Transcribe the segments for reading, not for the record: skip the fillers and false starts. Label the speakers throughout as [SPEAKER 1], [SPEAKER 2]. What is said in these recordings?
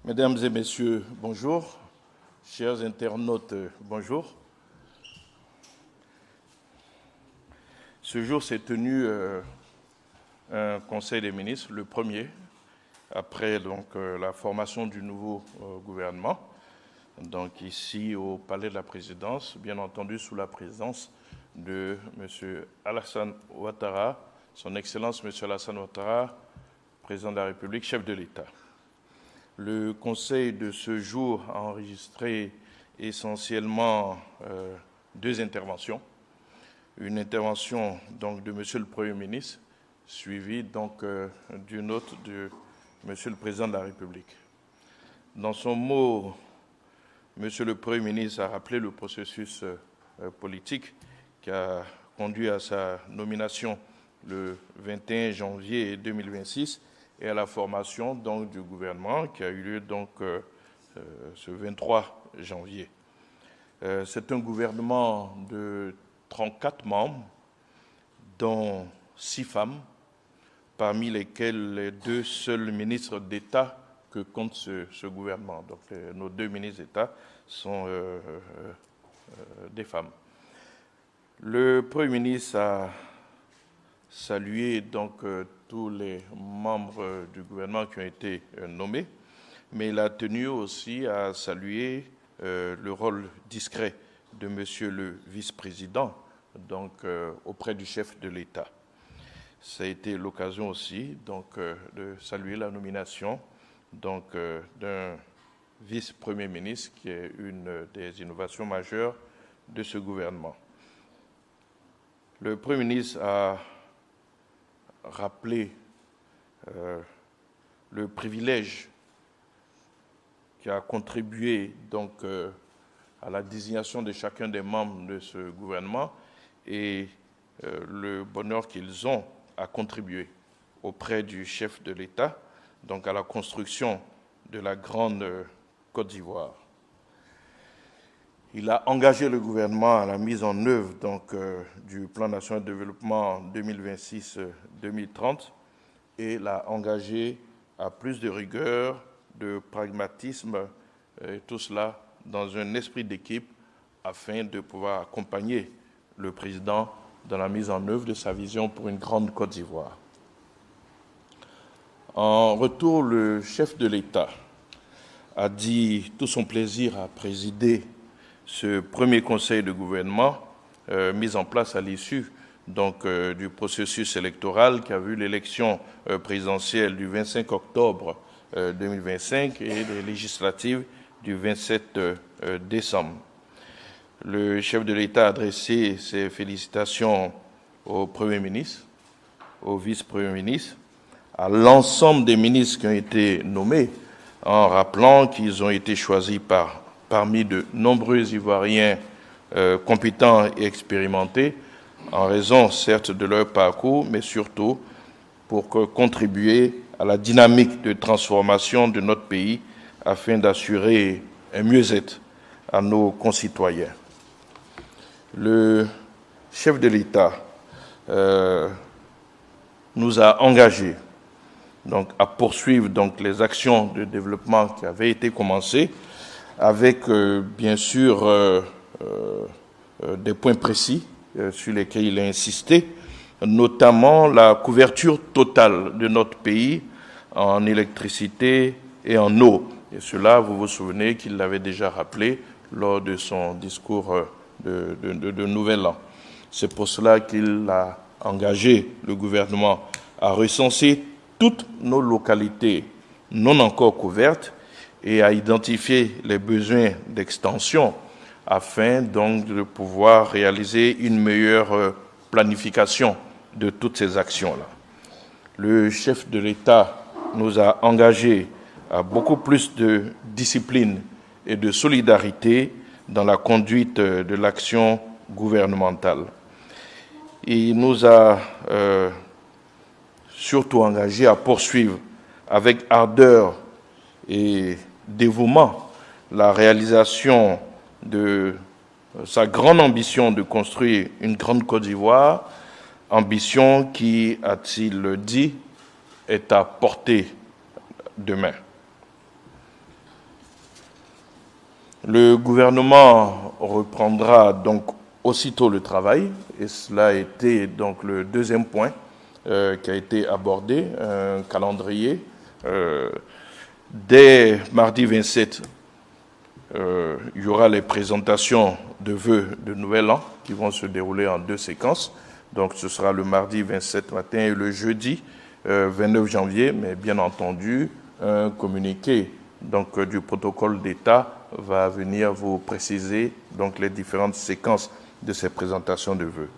[SPEAKER 1] Mesdames et messieurs, bonjour. Chers internautes, bonjour. Ce jour s'est tenu un Conseil des ministres, le premier, après la formation du nouveau gouvernement, donc ici au Palais de la Présidence, bien entendu sous la présidence de M. Alassane Ouattara, son Excellence M. Alassane Ouattara, président de la République, chef de l'État. Le Conseil de ce jour a enregistré essentiellement deux interventions. Une intervention donc, de M. le Premier ministre, suivie donc d'une autre de M. le Président de la République. Dans son mot, M. le Premier ministre a rappelé le processus politique qui a conduit à sa nomination le 21 janvier 2026 et à la formation donc, du gouvernement qui a eu lieu donc, ce 23 janvier. C'est un gouvernement de 34 membres, dont 6 femmes, parmi lesquelles les 2 seuls ministres d'État que compte ce gouvernement. Donc nos 2 ministres d'État sont des femmes. Le Premier ministre a salué donc tous les membres du gouvernement qui ont été nommés, mais il a tenu aussi à saluer le rôle discret de M. le vice-président, donc auprès du chef de l'État. Ça a été l'occasion aussi donc de saluer la nomination donc d'un vice-premier ministre qui est une des innovations majeures de ce gouvernement. Le Premier ministre a rappelé le privilège qui a contribué donc à la désignation de chacun des membres de ce gouvernement et le bonheur qu'ils ont à contribuer auprès du chef de l'État, donc à la construction de la grande Côte d'Ivoire. Il a engagé le gouvernement à la mise en œuvre donc, du plan national de développement 2026-2030 et l'a engagé à plus de rigueur, de pragmatisme, et tout cela dans un esprit d'équipe afin de pouvoir accompagner le président dans la mise en œuvre de sa vision pour une grande Côte d'Ivoire. En retour, le chef de l'État a dit tout son plaisir à présider ce premier conseil de gouvernement mis en place à l'issue donc, du processus électoral qui a vu l'élection présidentielle du 25 octobre 2025 et les législatives du 27 décembre. Le chef de l'État a adressé ses félicitations au Premier ministre, au vice-premier ministre, à l'ensemble des ministres qui ont été nommés, en rappelant qu'ils ont été choisis parmi de nombreux Ivoiriens compétents et expérimentés, en raison certes de leur parcours, mais surtout pour contribuer à la dynamique de transformation de notre pays afin d'assurer un mieux-être à nos concitoyens. Le chef de l'État nous a engagés donc, à poursuivre donc, les actions de développement qui avaient été commencées avec, bien sûr, des points précis sur lesquels il a insisté, notamment la couverture totale de notre pays en électricité et en eau. Et cela, vous vous souvenez qu'il l'avait déjà rappelé lors de son discours de Nouvel An. C'est pour cela qu'il a engagé le gouvernement à recenser toutes nos localités non encore couvertes et à identifier les besoins d'extension afin donc de pouvoir réaliser une meilleure planification de toutes ces actions-là. Le chef de l'État nous a engagés à beaucoup plus de discipline et de solidarité dans la conduite de l'action gouvernementale. Il nous a surtout engagés à poursuivre avec ardeur et dévouement la réalisation de sa grande ambition de construire une grande Côte d'Ivoire, ambition qui, a-t-il dit, est à portée de main. Le gouvernement reprendra donc aussitôt le travail, et cela a été donc le deuxième point qui a été abordé, un calendrier. Dès mardi 27, il y aura les présentations de vœux de Nouvel An qui vont se dérouler en 2 séquences. Donc ce sera le mardi 27 matin et le jeudi 29 janvier, mais bien entendu, un communiqué donc, du protocole d'État va venir vous préciser donc, les différentes séquences de ces présentations de vœux.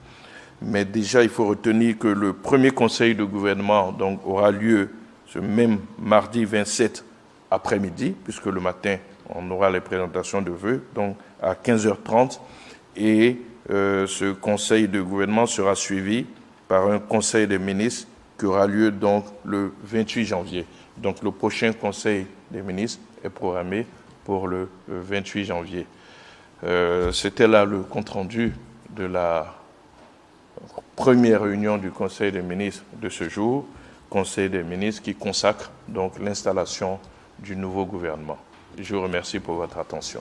[SPEAKER 1] Mais déjà, il faut retenir que le premier conseil de gouvernement donc, aura lieu ce même mardi 27 après-midi, puisque le matin, on aura les présentations de vœux, donc à 15h30. Et ce conseil de gouvernement sera suivi par un conseil des ministres qui aura lieu donc le 28 janvier. Donc le prochain conseil des ministres est programmé pour le 28 janvier. C'était là le compte-rendu de la première réunion du Conseil des ministres de ce jour, Conseil des ministres qui consacre donc l'installation du nouveau gouvernement. Je vous remercie pour votre attention.